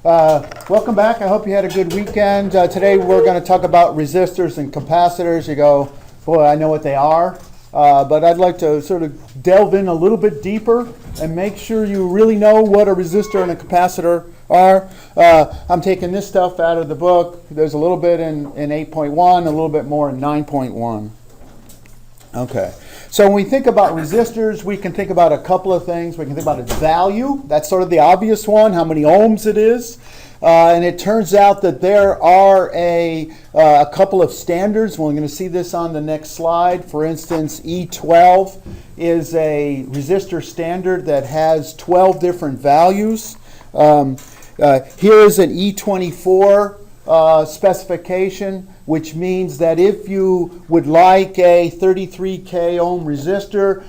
Welcome back. I hope you had a good weekend. Today we're going to talk about resistors and capacitors. You go, boy, I know what they are. But I'd like to sort of delve in a little bit deeper and make sure you really know what a resistor and a capacitor are. I'm taking this stuff out of the book. There's a little bit in 8.1, a little bit more in 9.1. Okay. So when we think about resistors, we can think about a couple of things. We can think about its value. That's sort of the obvious one, how many ohms it is. And it turns out that there are a couple of standards. We're going to see this on the next slide. For instance, E12 is a resistor standard that has 12 different values. Here is an E24 specification, which means that if you would like a 33K ohm resistor,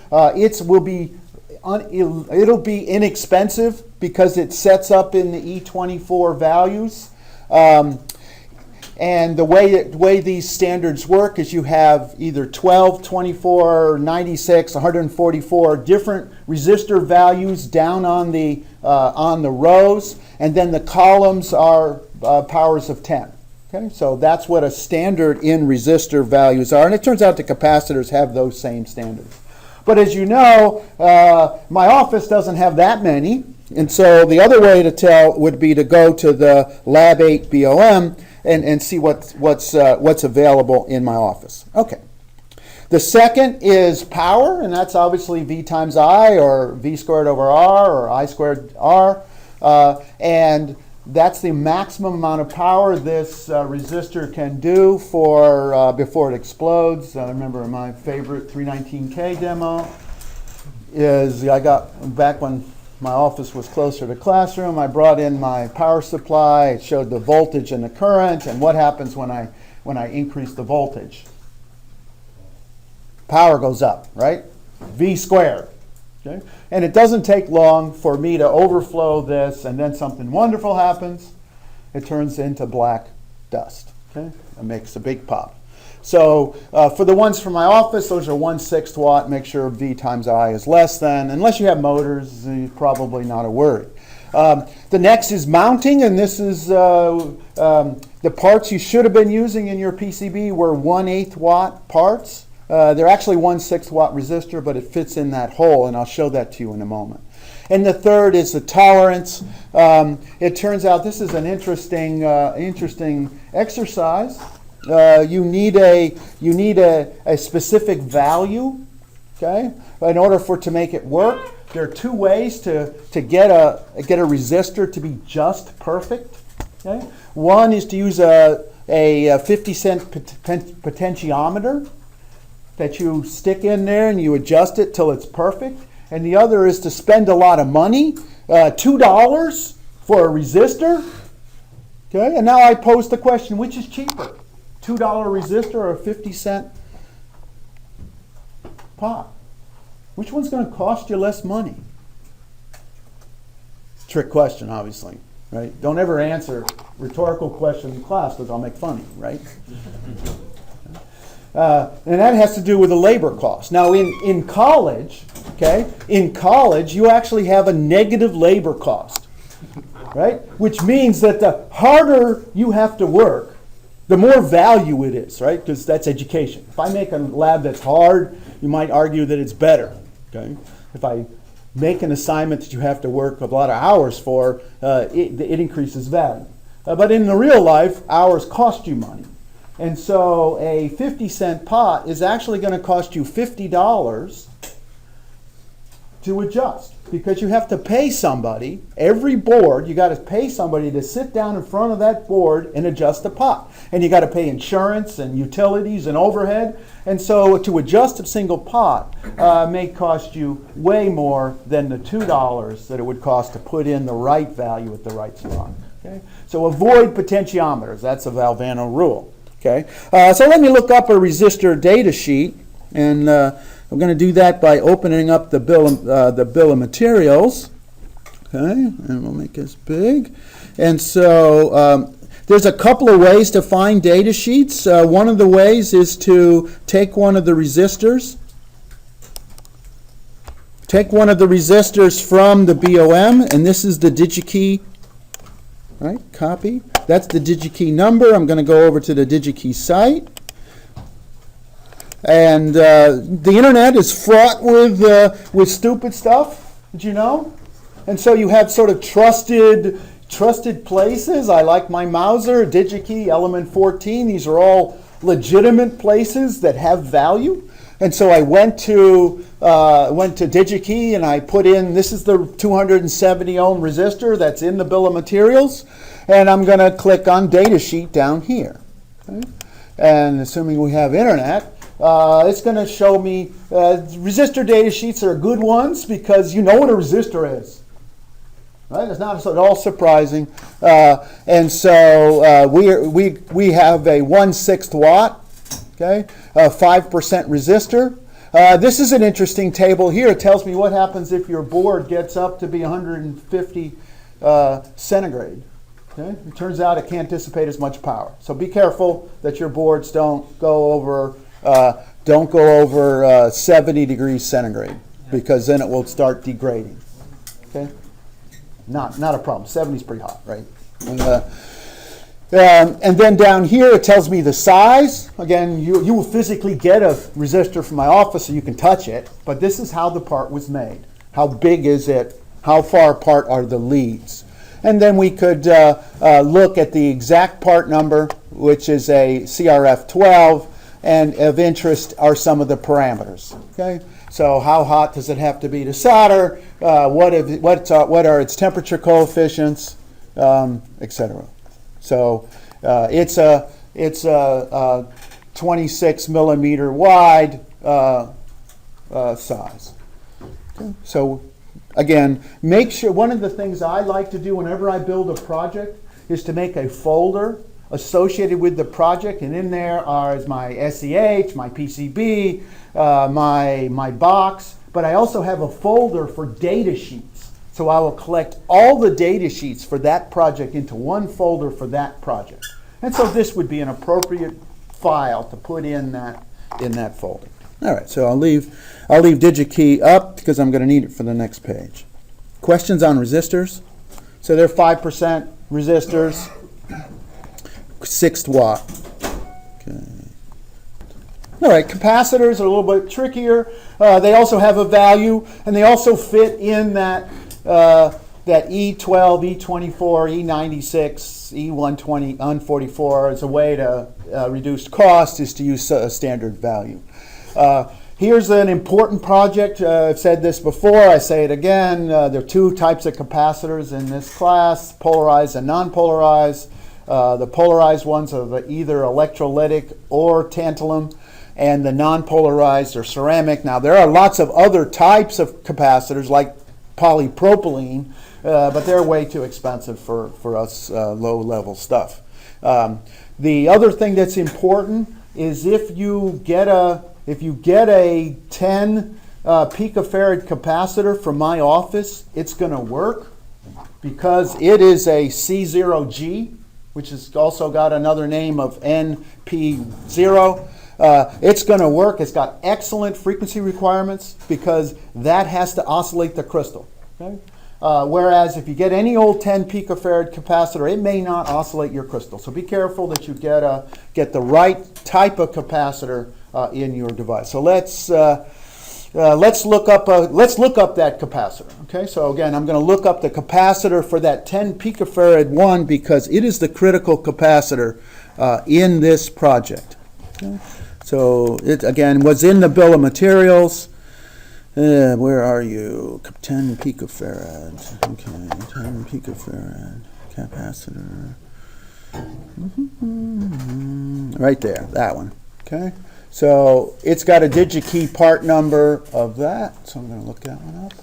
it'll be inexpensive because it sets up in the E24 values. And the way these standards work is you have either 12, 24, 96, 144 different resistor values down on the rows, and then the columns are powers of 10. Okay, so that's what a standard in resistor values are, and it turns out the capacitors have those same standards. But as you know, my office doesn't have that many, and so the other way to tell would be to go to the Lab 8 BOM and see what's available in my office. Okay. The second is power, and that's obviously V times I, or V squared over R, or I squared R, and that's the maximum amount of power this resistor can do before it explodes. I remember my favorite 319K demo is I got back when my office was closer to classroom. I brought in my power supply. It showed the voltage and the current, and what happens when I increase the voltage. Power goes up, right? V squared. Okay? And it doesn't take long for me to overflow this, and then something wonderful happens. It turns into black dust. Okay? It makes a big pop. So for the ones from my office, those are 1/6 watt. Make sure V times I is less than. Unless you have motors, you're probably not a worry. The next is mounting, and this is the parts you should have been using in your PCB were 1/8 watt parts. They're actually 1/6 watt resistor, but it fits in that hole, and I'll show that to you in a moment. And the third is the tolerance. It turns out this is an interesting exercise. You need a specific value, okay, in order for it to make it work. There are two ways to get a resistor to be just perfect. Okay, one is to use a 50-cent potentiometer that you stick in there and you adjust it till it's perfect. And the other is to spend a lot of money, $2 for a resistor. Okay, and now I pose the question, which is cheaper? $2 resistor or a 50-cent pot? Which one's going to cost you less money? Trick question, obviously, right? Don't ever answer rhetorical questions in class because I'll make fun of you, right? And that has to do with the labor cost. Now, in college, you actually have a negative labor cost, right? Which means that the harder you have to work, the more value it is, right? Because that's education. If I make a lab that's hard, you might argue that it's better, okay? If I make an assignment that you have to work a lot of hours for, it increases value. But in the real life, hours cost you money. And so a 50-cent pot is actually going to cost you $50 to adjust, because you have to pay somebody, every board, you got to pay somebody to sit down in front of that board and adjust the pot. And you got to pay insurance and utilities and overhead. And so to adjust a single pot may cost you way more than the $2 that it would cost to put in the right value at the right spot. Okay? So avoid potentiometers. That's a Valvano rule. Okay, so let me look up a resistor data sheet, and I'm going to do that by opening up the bill of materials. Okay, and we'll make this big. And so there's a couple of ways to find data sheets. One of the ways is to take one of the resistors. Take one of the resistors from the BOM, and this is the DigiKey right? Copy. That's the DigiKey number. I'm going to go over to the DigiKey site. And the internet is fraught with stupid stuff, did you know? And so you have sort of trusted places. I like my Mauser, DigiKey, Element 14. These are all legitimate places that have value. And so I went to DigiKey and I put in, this is the 270 ohm resistor that's in the bill of materials. And I'm going to click on datasheet down here. Okay? And assuming we have internet, it's going to show me resistor datasheets are good ones because you know what a resistor is. Right? It's not at all surprising. And so we have a 1/6 watt, okay, 5% resistor. This is an interesting table here. It tells me what happens if your board gets up to be 150 centigrade. Okay? It turns out it can't dissipate as much power. So be careful that your boards don't go over 70 degrees centigrade, because then it will start degrading. Okay? Not a problem. 70 is pretty hot, right? And then down here it tells me the size. Again, you will physically get a resistor from my office so you can touch it, but this is how the part was made. How big is it? How far apart are the leads? And then we could look at the exact part number, which is a CRF12, and of interest are some of the parameters. Okay, so how hot does it have to be to solder? What are its temperature coefficients, etc. So it's a 26 millimeter wide size. Okay. So again, make sure, one of the things I like to do whenever I build a project is to make a folder associated with the project, and in there is my SEH, my PCB, my box, but I also have a folder for data sheets. So I will collect all the data sheets for that project into one folder for that project. And so this would be an appropriate file to put in that folder. All right, so I'll leave DigiKey up because I'm going to need it for the next page. Questions on resistors? So they're 5% resistors, 6 watt. Okay. All right, capacitors are a little bit trickier. They also have a value, and they also fit in that E12, E24, E96, E120, Un44 as a way to reduce cost is to use a standard value. Here's an important project. I've said this before, I say it again. There are 2 types of capacitors in this class, polarized and non-polarized. The polarized ones are either electrolytic or tantalum, and the non-polarized are ceramic. Now, there are lots of other types of capacitors like polypropylene, but they're way too expensive for us low-level stuff. The other thing that's important is if you get a 10 picofarad capacitor from my office, it's going to work because it is a C0G, which has also got another name of NP0. It's going to work. It's got excellent frequency requirements because that has to oscillate the crystal. Okay? Whereas if you get any old 10 picofarad capacitor, it may not oscillate your crystal. So be careful that you get the right type of capacitor in your device. So let's look up that capacitor. Okay, so again, I'm going to look up the capacitor for that 10 picofarad one because it is the critical capacitor in this project. Okay. So it again was in the bill of materials. Where are you? 10 picofarad. Okay, 10 picofarad capacitor. Right there, that one. Okay. So it's got a DigiKey part number of that. So I'm going to look that one up.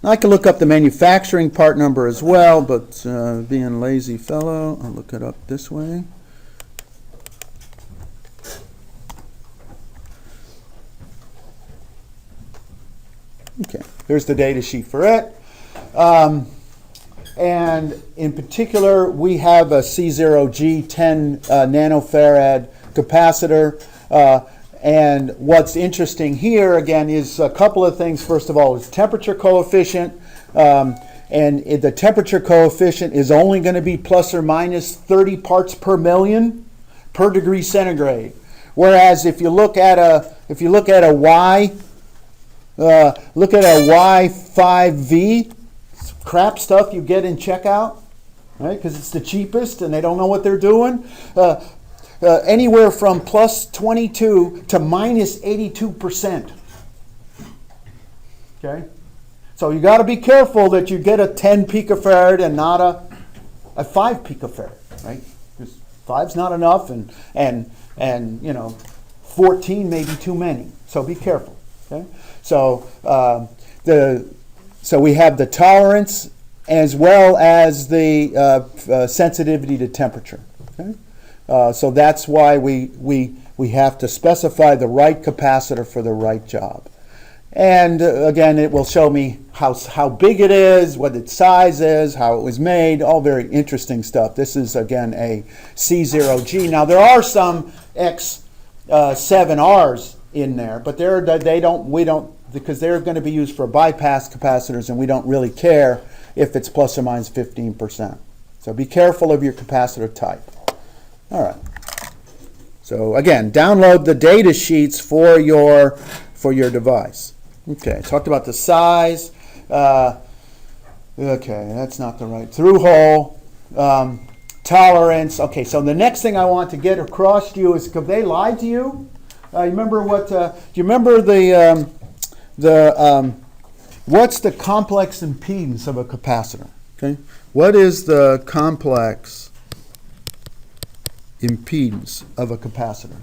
Now I can look up the manufacturing part number as well, but being a lazy fellow, I'll look it up this way. Okay, there's the data sheet for it. And in particular, we have a C0G 10 nanofarad capacitor. And what's interesting here, again, is a couple of things. First of all, its temperature coefficient. the temperature coefficient is only going to be plus or minus 30 parts per million per degree centigrade. Whereas if you look at a Y5V, crap stuff you get in checkout, right? Because it's the cheapest and they don't know what they're doing. Anywhere from plus 22 to minus 82%. Okay? So you got to be careful that you get a 10 picofarad and not a 5 picofarad, right? Because 5's not enough and 14 may be too many. So be careful. Okay? So so we have the tolerance as well as the sensitivity to temperature. Okay? So that's why we have to specify the right capacitor for the right job. And again, it will show me how big it is, what its size is, how it was made, all very interesting stuff. This is, again, a C0G. Now, there are some X7Rs in there, but we don't, because they're going to be used for bypass capacitors, and we don't really care if it's plus or minus 15%. So be careful of your capacitor type. All right. So again, download the data sheets for your device. Okay, talked about the size. Okay, that's not the right through hole. Tolerance. Okay, so the next thing I want to get across to you is, have they lied to you? Remember what? Do you remember what's the complex impedance of a capacitor? Okay, what is the complex impedance of a capacitor?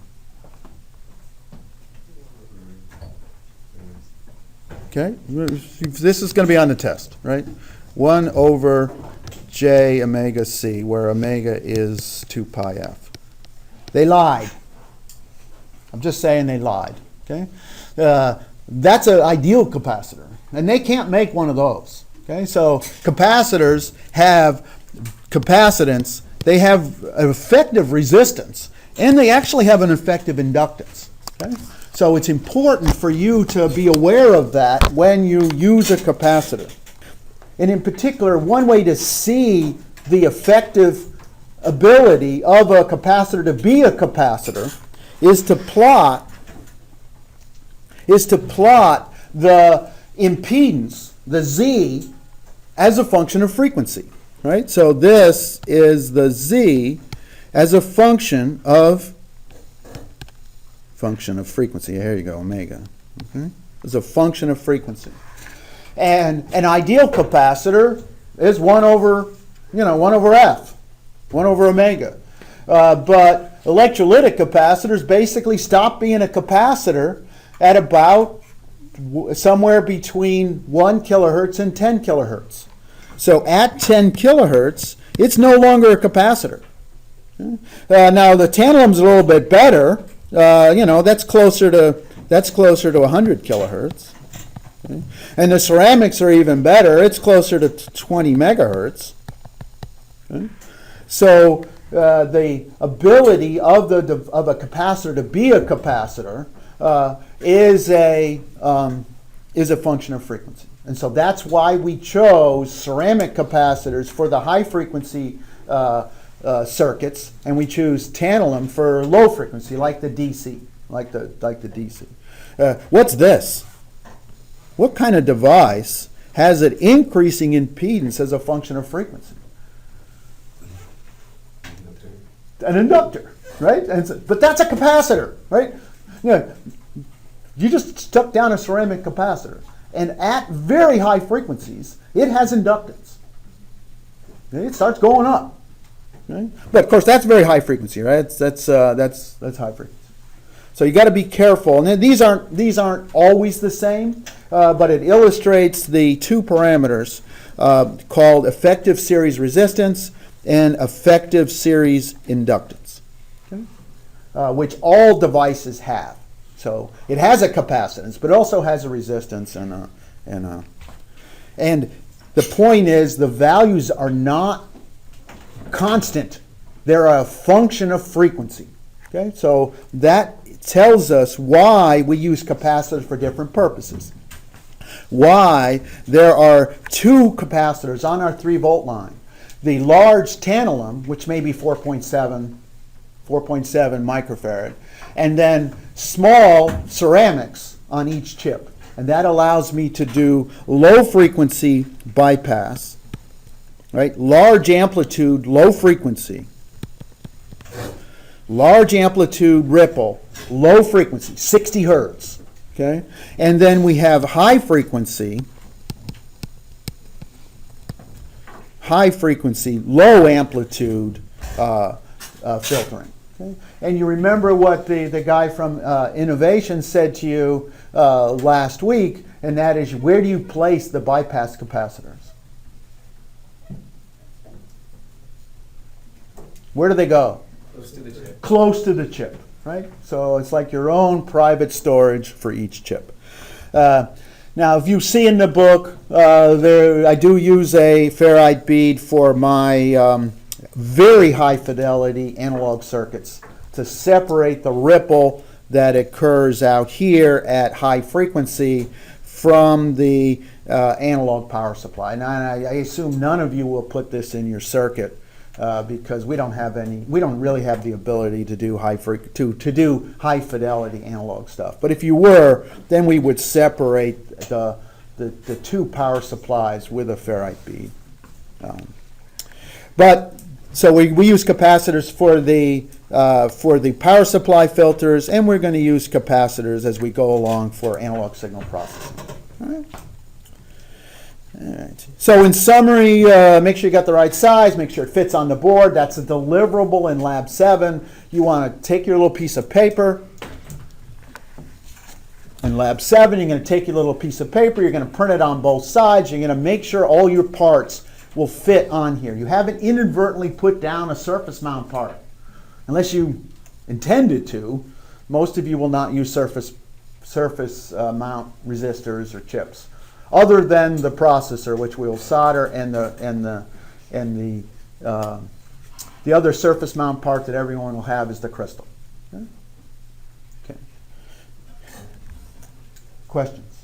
Okay, this is going to be on the test, right? 1 over j omega c, where omega is 2 pi f. They lied. I'm just saying they lied. Okay, that's an ideal capacitor, and they can't make one of those. Okay, so capacitors have capacitance. They have an effective resistance, and they actually have an effective inductance. Okay? So it's important for you to be aware of that when you use a capacitor. And in particular, one way to see the effective ability of a capacitor to be a capacitor is to plot the impedance, the Z, as a function of frequency. Right? So this is the Z as a function of frequency. Here you go, omega. Okay? As a function of frequency. And an ideal capacitor is 1 over F, 1 over omega. But electrolytic capacitors basically stop being a capacitor at about somewhere between 1 kilohertz and 10 kilohertz. So at 10 kilohertz, it's no longer a capacitor. Now the tantalum's a little bit better. That's closer to 100 kilohertz. Okay? And the ceramics are even better. It's closer to 20 megahertz. Okay? So the ability of a capacitor to be a capacitor is a function of frequency. And so that's why we chose ceramic capacitors for the high frequency circuits, and we choose tantalum for low frequency, like the DC, like the DC. What's this? What kind of device has an increasing impedance as a function of frequency? An inductor, right? But that's a capacitor, right? You just stuck down a ceramic capacitor. And at very high frequencies, it has inductance. It starts going up. Okay? But of course, that's very high frequency, right? That's high frequency. So you got to be careful. And these aren't always the same, but it illustrates the two parameters called effective series resistance and effective series inductance, okay? Which all devices have. So it has a capacitance, but it also has a resistance and the point is the values are not constant. They're a function of frequency. Okay, so that tells us why we use capacitors for different purposes. why there are two capacitors on our 3-volt line. The large tantalum, which may be 4.7 microfarad, and then small ceramics on each chip. And that allows me to do low frequency bypass, right? Large amplitude, low frequency. Large amplitude ripple, low frequency, 60 hertz. Okay? And then we have high frequency, low amplitude filtering. Okay? And you remember what the guy from Innovation said to you last week, and that is, where do you place the bypass capacitors? Where do they go? Close to the chip. Close to the chip, right? So it's like your own private storage for each chip. Now, if you see in the book, I do use a ferrite bead for my very high fidelity analog circuits to separate the ripple that occurs out here at high frequency from the analog power supply. Now, I assume none of you will put this in your circuit because we don't really have the ability to do high fidelity analog stuff. But if you were, then we would separate the two power supplies with a ferrite bead. So we use capacitors for the power supply filters, and we're going to use capacitors as we go along for analog signal processing. All right. All right. So in summary, make sure you got the right size, make sure it fits on the board. That's a deliverable in Lab 7. You want to take your little piece of paper. In Lab 7, you're going to take your little piece of paper, you're going to print it on both sides, you're going to make sure all your parts will fit on here. You haven't inadvertently put down a surface mount part. Unless you intended to, most of you will not use surface mount resistors or chips, other than the processor, which we'll solder, and the other surface mount part that everyone will have is the crystal. Okay. Questions?